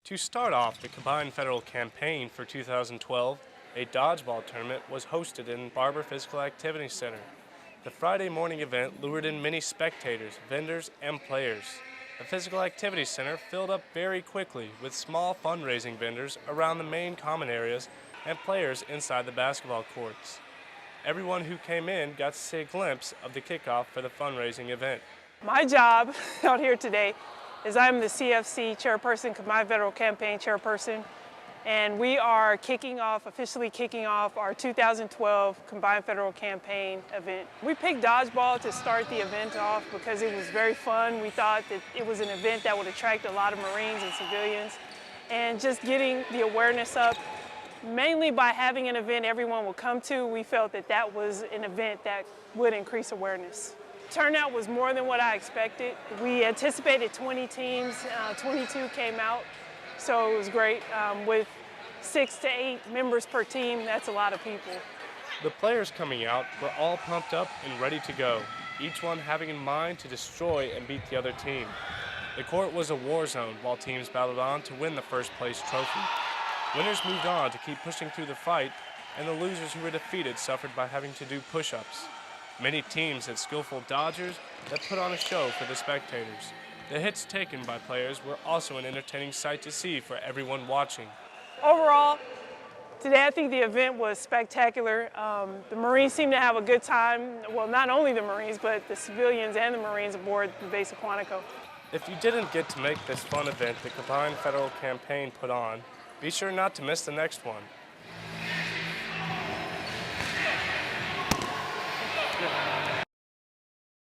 To start off the combined federal campaign for 2012, a dodgeball tournament was hosted in Barber Physical Activity Center. The Friday morning event lured in many spectators, vendors, and players. The Physical Activity Center filled up very quickly with small fundraising vendors around the main common areas and players inside the basketball courts. Everyone who came in got to see a glimpse of the kickoff for the fundraising event. My job out here today is I'm the CFC chairperson, Combined Federal Campaign chairperson, and we are officially kicking off our 2012 Combined Federal Campaign event. We picked dodgeball to start the event off because it was very fun. We thought that it was an event that would attract a lot of Marines and civilians, and just getting the awareness up, mainly by having an event everyone will come to, we felt that that was an event that would increase awareness. Turnout was more than what I expected. We anticipated 20 teams, 22 came out, so it was great. With 6 to 8 members per team, that's a lot of people. The players coming out were all pumped up and ready to go, each one having in mind to destroy and beat the other team. The court was a war zone while teams battled on to win the first place trophy. Winners moved on to keep pushing through the fight, and the losers who were defeated suffered by having to do push-ups. Many teams had skillful dodgers that put on a show for the spectators. The hits taken by players were also an entertaining sight to see for everyone watching. Overall, today I think the event was spectacular. The Marines seemed to have a good time. Well, not only the Marines, but the civilians and the Marines aboard the base of Quantico. If you didn't get to make this fun event the Combined Federal Campaign put on, be sure not to miss the next one. Good.